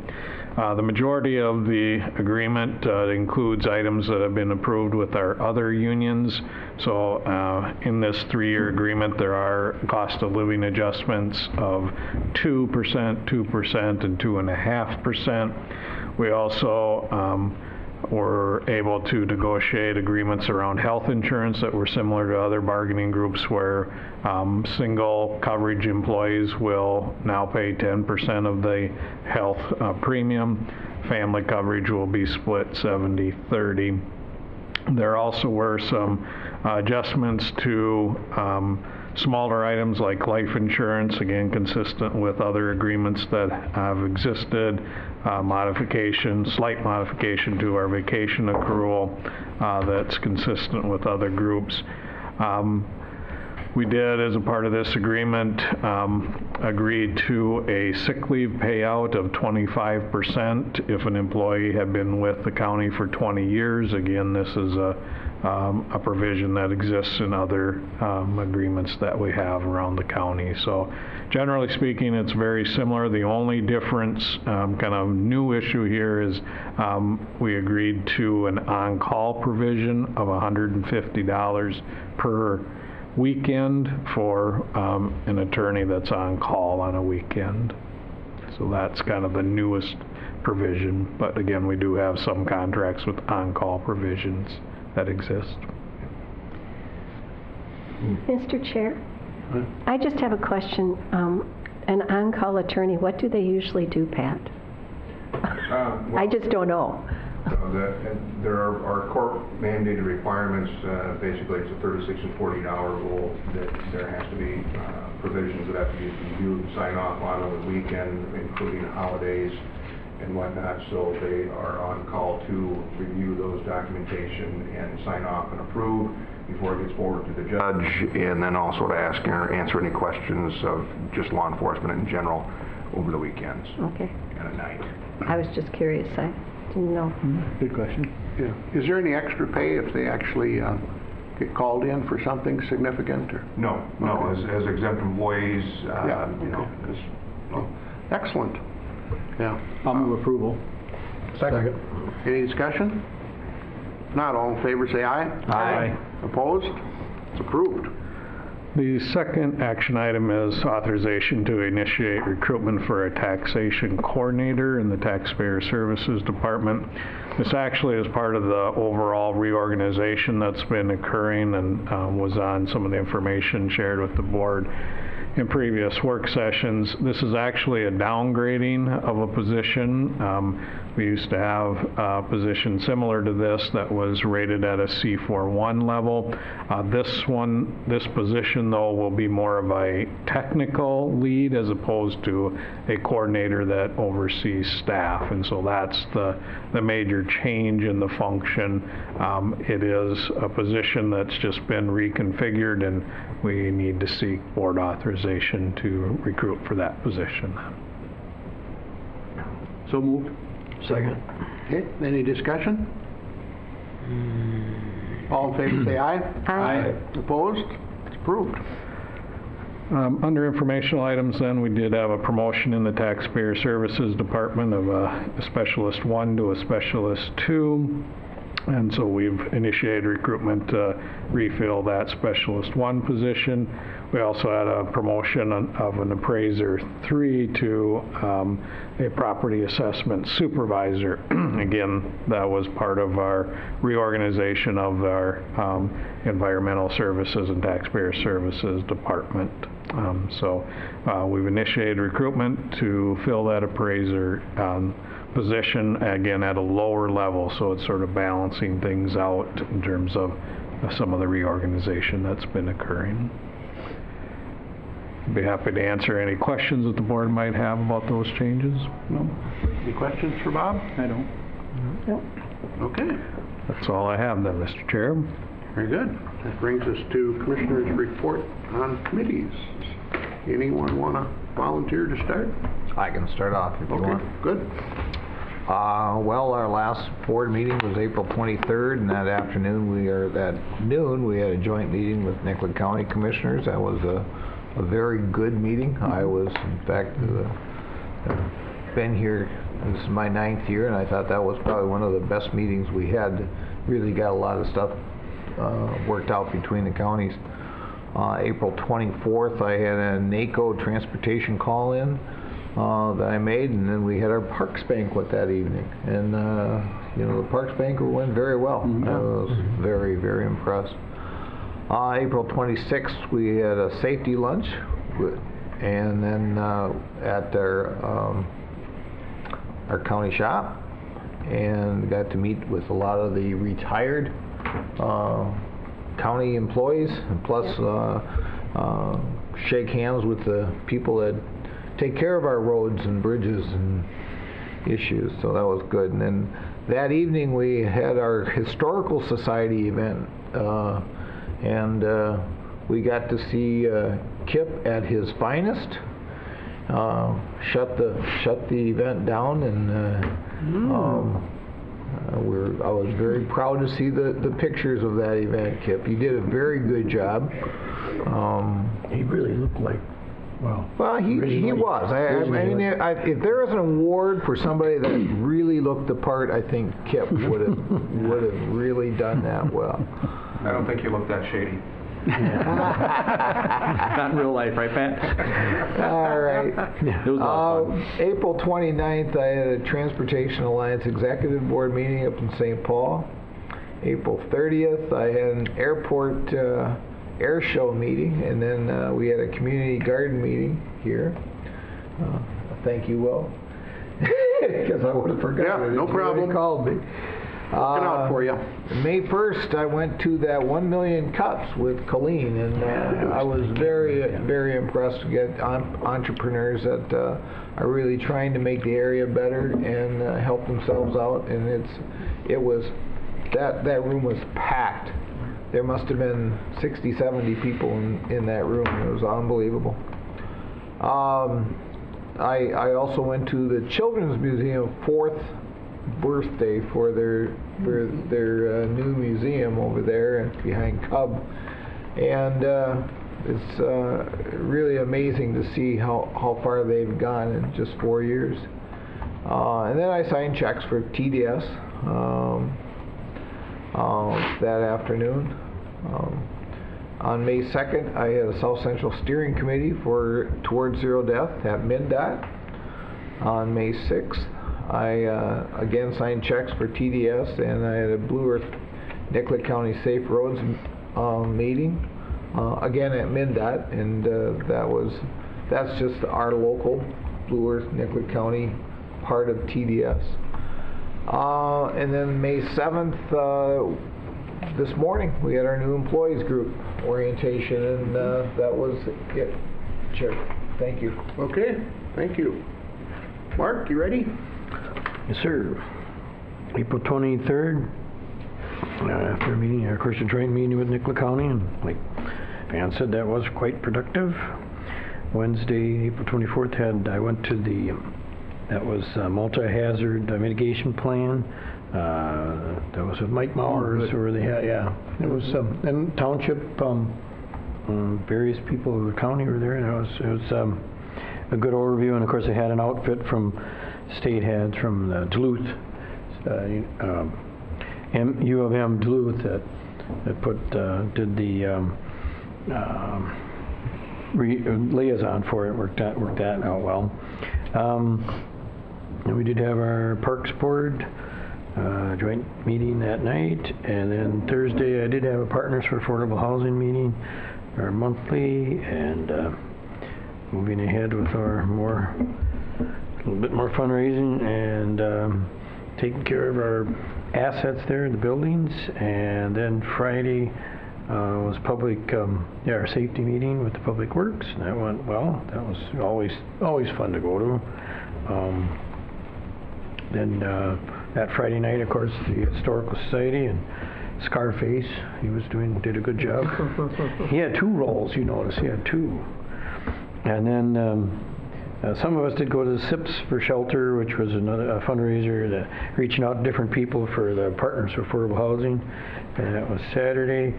The majority of the agreement includes items that have been approved with our other unions. So in this 3-year agreement, there are cost of living adjustments of 2%, 2%, and 2.5%. We also were able to negotiate agreements around health insurance that were similar to other bargaining groups, where single coverage employees will now pay 10% of the health premium. Family coverage will be split 70-30. There also were some adjustments to smaller items like life insurance, again consistent with other agreements that have existed. Slight modification to our vacation accrual that's consistent with other groups. We did, as a part of this agreement, agree to a sick leave payout of 25% if an employee had been with the county for 20 years. Again, this is a provision that exists in other agreements that we have around the county. So generally speaking, it's very similar. The only difference, kind of new issue here, is we agreed to an on-call provision of $150 per weekend for an attorney that's on call on a weekend. So that's kind of the newest provision. But again, we do have some contracts with on-call provisions that exist. Mr. Chair, I just have a question. An on-call attorney, what do they usually do, Pat? I just don't know. There are court mandated requirements. Basically, it's a 36 and 40-hour rule that there has to be provisions that have to be reviewed and signed off on over the weekend, including holidays and whatnot. So they are on call to review those documentation and sign off and approve before it gets forward to the judge, and then also to ask or answer any questions of just law enforcement in general over the weekends. Okay. And at night. I was just curious. I didn't know. Good question. Yeah. Is there any extra pay if they actually get called in for something significant? Or? No. Okay. As exempt employees, no. Excellent. Yeah. I'll move approval. Second. Any discussion? If not, all in favor say aye. Aye. Opposed? It's approved. The second action item is authorization to initiate recruitment for a taxation coordinator in the Taxpayer Services Department. This actually is part of the overall reorganization that's been occurring and was on some of the information shared with the board in previous work sessions. This is actually a downgrading of a position. We used to have a position similar to this that was rated at a C41 level. This position though will be more of a technical lead as opposed to a coordinator that oversees staff, and so that's the major change in the function. It is a position that's just been reconfigured, and we need to seek board authorization to recruit for that position. So moved. Second. Okay. Any discussion? All in favor say aye. Aye. Opposed? It's approved. Under informational items then, we did have a promotion in the Taxpayer Services Department of a Specialist 1 to a Specialist 2. And so we've initiated recruitment to refill that Specialist 1 position. We also had a promotion of an Appraiser 3 to a Property Assessment Supervisor. Again, that was part of our reorganization of our Environmental Services and Taxpayer Services Department. So we've initiated recruitment to fill that Appraiser position, again at a lower level, so it's sort of balancing things out in terms of some of the reorganization that's been occurring. Be happy to answer any questions that the board might have about those changes. No? Any questions for Bob? I don't. Okay, That's all I have then, Mr. Chair. very good. That brings us to Commissioners' report on committees. Anyone want to volunteer to start? I can start off if you Okay, want. good. Well, our last board meeting was April 23rd, and at noon, we had a joint meeting with Nicollet County Commissioners. That was a very good meeting. I was, in fact, been here, this is my 9th year, and I thought that was probably one of the best meetings we had. Really got a lot of stuff worked out between the counties. April 24th, I had a NACO transportation call-in that I made, and then we had our Parks Banquet that evening. And, the Parks Banquet went very well. I was very, very impressed. April 26th, we had a safety lunch, and then at our county shop, and got to meet with a lot of the retired county employees, and plus shake hands with the people that take care of our roads and bridges and issues, so that was good. And then that evening we had our Historical Society event, and we got to see Kip at his finest. Shut the event down, and I was very proud to see the pictures of that event, Kip. You did a very good job. He really looked like, well, he was. I mean, if there was an award for somebody that really looked the part, I think Kip would have really done that well. I don't think you look that shady. Not in real life, right, Pat? All right. It was a lot of fun. April 29th, I had a Transportation Alliance Executive Board meeting up in St. Paul. April 30th, I had an airport air show meeting, and then we had a community garden meeting here. Thank you, Will, because I would have forgotten. Yeah, no problem. You called me. Looking out for you. May 1st, I went to that 1 million cups with Colleen, and I was very, very impressed to get entrepreneurs that are really trying to make the area better and help themselves out. And that room was packed. There must have been 60, 70 people in that room. It was unbelievable. I also went to the Children's Museum 4th birthday for their new museum over there behind Cub, and it's really amazing to see how far they've gone in just 4 years. And then I signed checks for TDS that afternoon. On May 2nd, I had a South Central Steering Committee for Towards Zero Death at MnDOT. On May 6th, I again signed checks for TDS, and I had a Blue Earth Nicollet County Safe Roads meeting again at MnDOT, and that's just our local Blue Earth Nicollet County part of TDS. And then May 7th, this morning, we had our new employees group orientation, and that was it. Chair, thank you. Okay, thank you. Mark, you ready? yes, sir. April 23rd, after a meeting, of course, a joint meeting with Nicollet County, and like Van said, that was quite productive. Wednesday, April 24th, I went to that was multi-hazard mitigation plan. That was with Mike Mowers, where they had, it was, and township, various people of the county were there, and it was a good overview, and of course they had an outfit from state heads from Duluth, U of M Duluth that did the liaison for it, worked that out well. And we did have our Parks Board joint meeting that night, and then Thursday I did have a Partners for Affordable Housing meeting, our monthly, and moving ahead with our a little bit more fundraising and taking care of our assets there in the buildings. And then Friday Was our safety meeting with the Public Works, and that went well. That was always fun to go to. Then that Friday night, of course, the Historical Society and Scarface, he did a good job. He had 2 roles, you notice. He had 2. And then some of us did go to the SIPs for Shelter, which was a fundraiser, reaching out to different people for the Partners for Affordable Housing. And that was Saturday.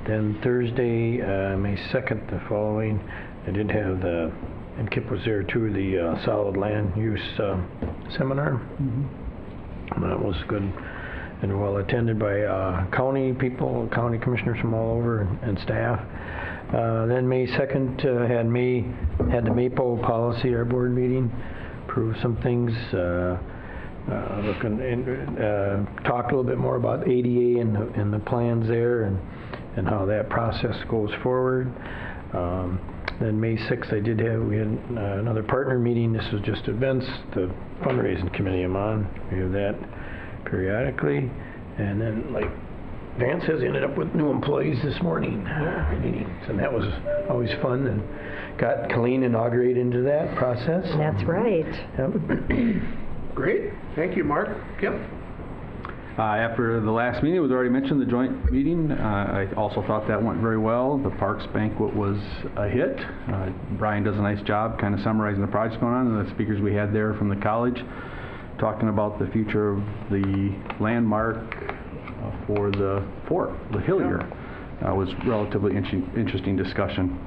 Then Thursday, May 2nd, the following, I did have and Kip was there too, the Solid Land Use Seminar. That was good and well attended by county people, county commissioners from all over and staff. Then May 2nd had the MAPO policy, our board meeting, approved some things, talked a little bit more about ADA and the plans there and how that process goes forward. Then May 6th we had another partner meeting. This was just events, the fundraising committee I'm on. We have that periodically. And then, like Vance says, ended up with new employees this morning meetings, and that was always fun, and got Colleen inaugurated into that process. That's right. Yep. Great. Thank you, Mark. Kip? After the last meeting, it was already mentioned, the joint meeting. I also thought that went very well. The Parks banquet was a hit. Brian does a nice job kind of summarizing the projects going on, and the speakers we had there from the college talking about the future of the landmark for the fort, the Hillier. Was relatively interesting discussion.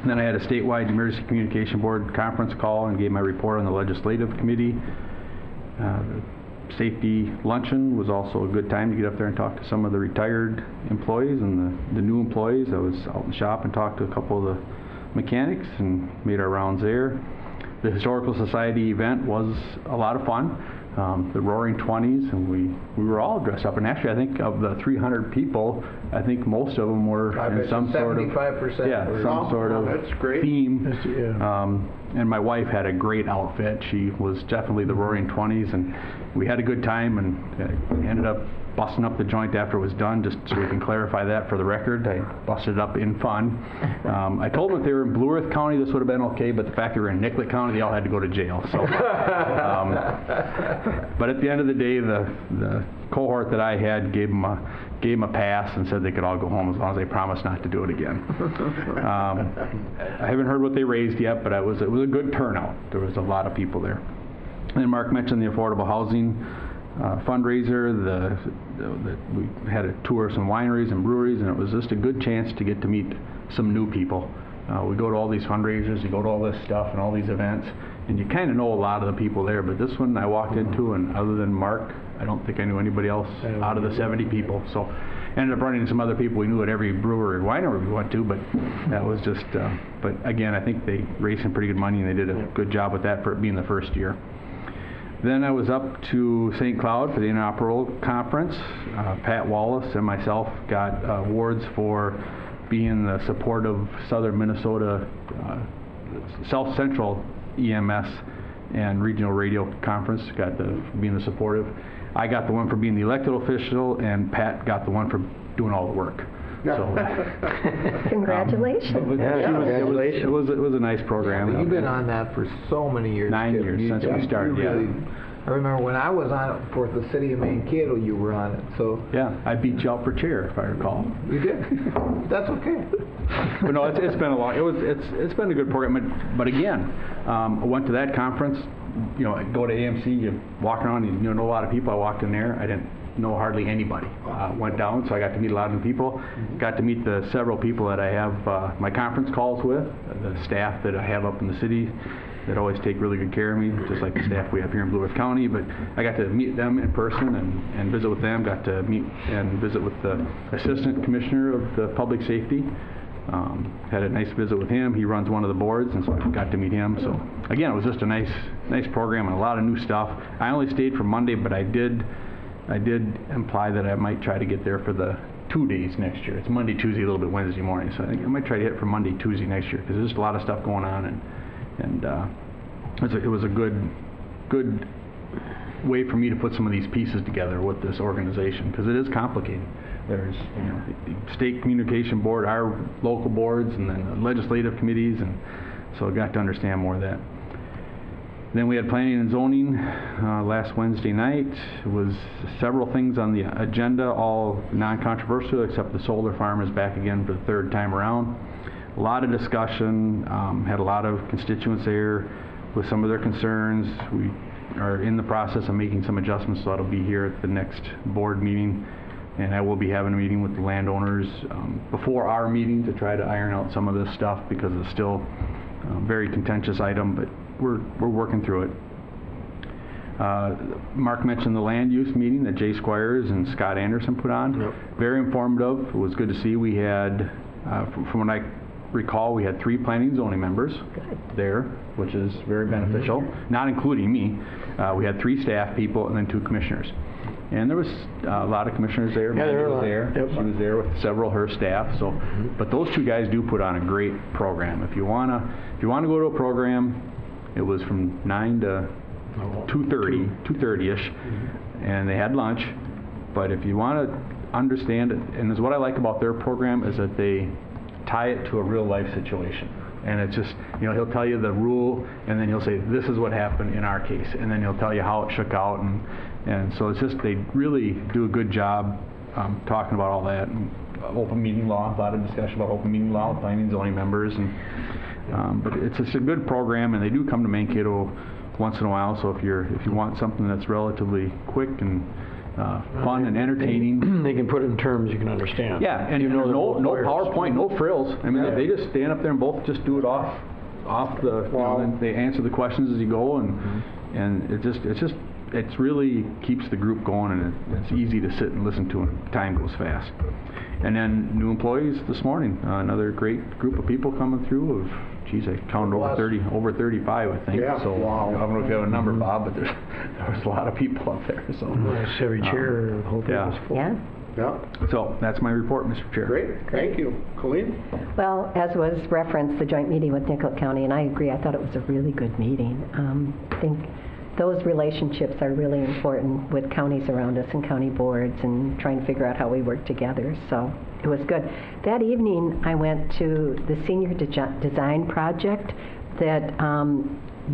And then I had a statewide Emergency Communication Board conference call and gave my report on the legislative committee. Safety luncheon was also a good time to get up there and talk to some of the retired employees and the new employees. I was out in the shop and talked to a couple of the mechanics and made our rounds there. The Historical Society event was a lot of fun. The Roaring 20s, and we were all dressed up. And actually, I think of the 300 people, I think most of them were in some sort of 75%. some sort of that's great. theme. And my wife had a great outfit. She was definitely the Roaring 20s, and we had a good time, and ended up busting up the joint after it was done, just so we can clarify that for the record. I busted it up in fun. I told them if they were in Blue Earth County, this would have been okay, but the fact they were in Nicollet County, they all had to go to jail. So, but at the end of the day, the cohort that I had gave them a pass and said they could all go home as long as they promised not to do it again. I haven't heard what they raised yet, but it was a good turnout. There was a lot of people there. And then Mark mentioned the affordable housing fundraiser. We had a tour of some wineries and breweries, and it was just a good chance to get to meet some new people. We go to all these fundraisers, you go to all this stuff and all these events, and you kind of know a lot of the people there, but this one I walked into, and other than Mark, I don't think I knew anybody else out of the 70 people. So ended up running into some other people we knew at every brewery or winery we went to, but that was just, but again, I think they raised some pretty good money, and they did a good job with that for it being the first year. Then I was up to St. Cloud for the Interoperable Conference. Pat Wallace and myself got awards for being the supportive Southern Minnesota South Central EMS and Regional Radio Conference, being the supportive. I got the one for being the elected official, and Pat got the one for doing all the work. So, Congratulations. It was a nice program. You've been on that for so many years. 9 years since we started. I remember when I was on it for the city of Mankato, you were on it. So yeah, I beat you out for chair, if I recall. You did. That's okay. But no, it's been a long. It's been a good program. But again, I went to that conference. You know, I go to AMC. You walk around. You know a lot of people. I walked in there. I didn't know hardly anybody. Went down, so I got to meet a lot of new people. Got to meet the several people that I have my conference calls with, the staff that I have up in the city that always take really good care of me, just like the staff we have here in Blue Earth County. But I got to meet them in person and visit with them. Got to meet and visit with the Assistant Commissioner of the Public Safety. Had a nice visit with him. He runs one of the boards, and so I got to meet him. So again, it was just a nice program and a lot of new stuff. I only stayed for Monday, but I did imply that I might try to get there for the 2 days next year. It's Monday, Tuesday, a little bit Wednesday morning. So I think I might try to hit for Monday, Tuesday next year, because there's just a lot of stuff going on, and it was a good way for me to put some of these pieces together with this organization, because it is complicated. There's, you know, the state communication board, our local boards, and then the legislative committees, and so I got to understand more of that. Then we had planning and zoning last Wednesday night. It was several things on the agenda, all non-controversial, except the solar farm is back again for the third time around. A lot of discussion, had a lot of constituents there with some of their concerns. We are in the process of making some adjustments, so that'll be here at the next board meeting. And I will be having a meeting with the landowners before our meeting to try to iron out some of this stuff, because it's still a very contentious item, but we're working through it. Mark mentioned the land use meeting that Jay Squires and Scott Anderson put on. Yep. Very informative. It was good to see. We had, from what I recall, we had 3 planning and zoning members there, which is very beneficial, not including me. We had 3 staff people and then 2 commissioners. And there was a lot of commissioners there. Yeah, there were a lot. There. Yep. She was there with several of her staff. So, but those 2 guys do put on a great program. If you wanna go to a program, it was from 9 to 2:30-ish, and they had lunch. But if you want to understand it, and is what I like about their program is that they tie it to a real life situation. And it's just, you know, he'll tell you the rule, and then he'll say, this is what happened in our case, and then he'll tell you how it shook out, and so it's just, they really do a good job talking about all that. And open meeting law, a lot of discussion about open meeting law with planning and zoning members, and but it's just a good program, and they do come to Mankato once in a while. So if you want something that's relatively quick and fun and entertaining, They can put it in terms you can understand. yeah, and You know they're no both lawyers. PowerPoint, no frills. I mean, they just stand up there and both just do it off the. You know, and they answer the questions as you go, and it really keeps the group going, and it's easy to sit and listen to, and time goes fast. And then new employees this morning, another great group of people coming through. I counted over 35, I think. Yeah, So wow. I don't know if you have a number, Bob, but there was a lot of people up there. So Nice, every chair, the whole thing yeah. was full. Yeah. Yeah, So that's my report, Mr. Chair. great, thank you. Colleen? Well, as was referenced, the joint meeting with Nicollet County, and I agree, I thought it was a really good meeting. I think those relationships are really important with counties around us and county boards, and trying to figure out how we work together. So it was good. That evening, I went to the senior design project that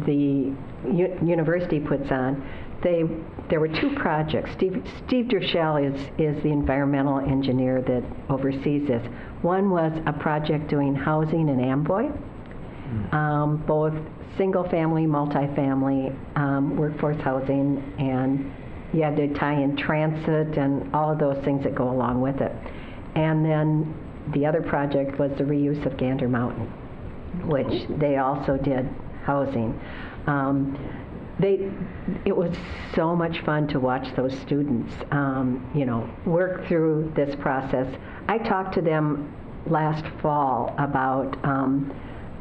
the university puts on. There were 2 projects. Steve Dershell is the environmental engineer that oversees this. One was a project doing housing in Amboy, both single-family, multifamily, workforce housing, and you had to tie in transit and all of those things that go along with it. And then the other project was the reuse of Gander Mountain, which they also did housing. It was so much fun to watch those students, work through this process. I talked to them last fall about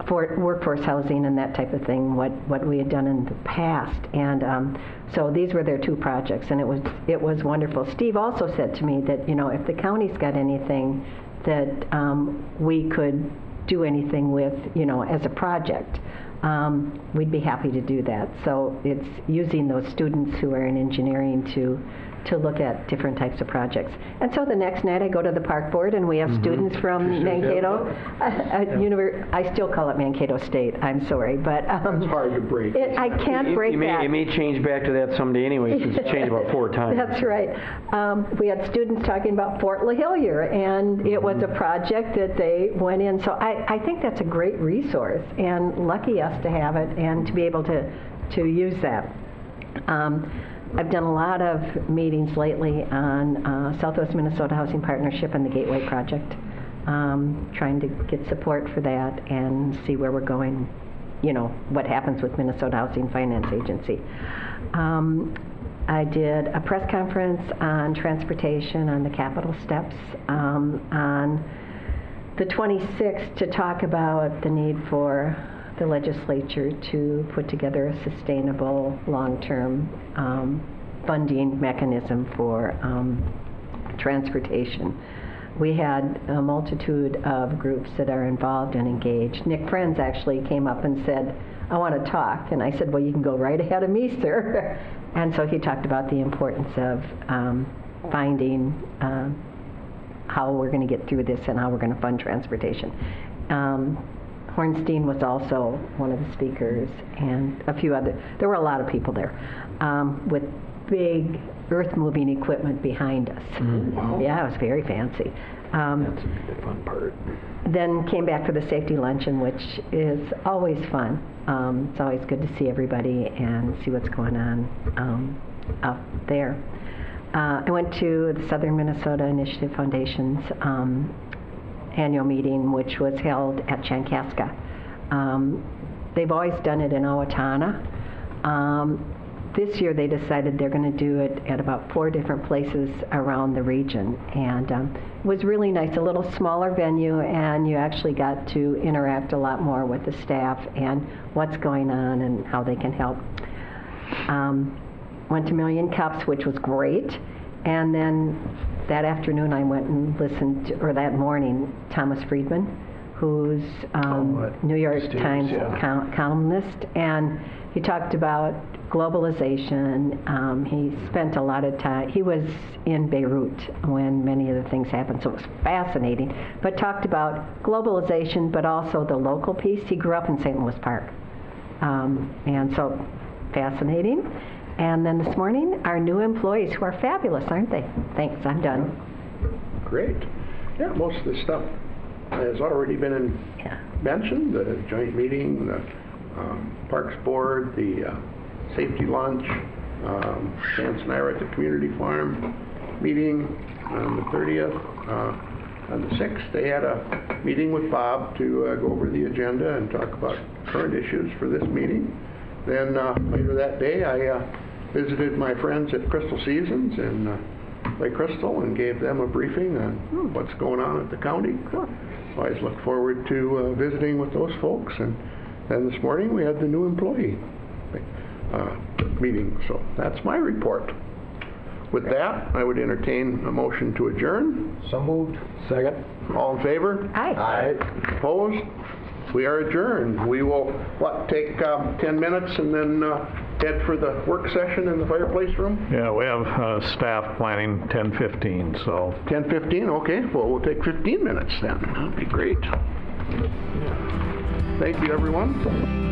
for workforce housing and that type of thing, what we had done in the past, and so these were their 2 projects, and it was wonderful. Steve also said to me that if the county's got anything that we could do anything with, as a project, we'd be happy to do that. So it's using those students who are in engineering to look at different types of projects. And so the next night I go to the park board, and we have students from Mankato. I still call it Mankato State, I'm sorry, but It's hard to break. I can't break that. It may change back to that someday anyway, since it's changed about 4 times. That's right. We had students talking about Fort LaHillier, and it was a project that they went in. So I think that's a great resource, and lucky us to have it and to be able to use that. I've done a lot of meetings lately on Southwest Minnesota Housing Partnership and the Gateway Project, trying to get support for that and see where we're going, what happens with Minnesota Housing Finance Agency. I did a press conference on transportation on the Capitol steps on the 26th to talk about the need for the legislature to put together a sustainable, long-term funding mechanism for transportation. We had a multitude of groups that are involved and engaged. Nick Friends actually came up and said, I want to talk. And I said, well, you can go right ahead of me, sir. And so he talked about the importance of finding how we're going to get through this and how we're going to fund transportation. Hornstein was also one of the speakers, and a few other. There were a lot of people there with big earth-moving equipment behind us. Wow. Yeah, it was very fancy. That's the fun part. Then came back for the safety luncheon, which is always fun. It's always good to see everybody and see what's going on out there. I went to the Southern Minnesota Initiative Foundation's annual meeting, which was held at Chankaska. They've always done it in Owatonna. This year they decided they're going to do it at about 4 different places around the region. And it was really nice, a little smaller venue, and you actually got to interact a lot more with the staff and what's going on and how they can help. Went to Million Cups, which was great. And then that afternoon I went and listened to, or that morning, Thomas Friedman, who's New York Times columnist, and he talked about globalization. He spent a lot of time, he was in Beirut when many of the things happened, so it was fascinating, but talked about globalization, but also the local piece. He grew up in St. Louis Park, and so fascinating. And then this morning, our new employees, who are fabulous, aren't they? Thanks, I'm done. Great. Yeah, most of the stuff has already been mentioned, the joint meeting, the Parks Board, the safety lunch, Vance and I were at the community farm meeting on the 30th. On the 6th, they had a meeting with Bob to go over the agenda and talk about current issues for this meeting. Then later that day, I visited my friends at Crystal Seasons in Lake Crystal and gave them a briefing on what's going on at the county. Always look forward to visiting with those folks. And then this morning we had the new employee meeting. So that's my report. With that, I would entertain a motion to adjourn. So moved. Second. All in favor? Aye. Opposed? We are adjourned. We will, take 10 minutes and then head for the work session in the fireplace room? Yeah, we have staff planning 10:15, so. 10:15, okay. Well, we'll take 15 minutes then. That'd be great. Thank you, everyone.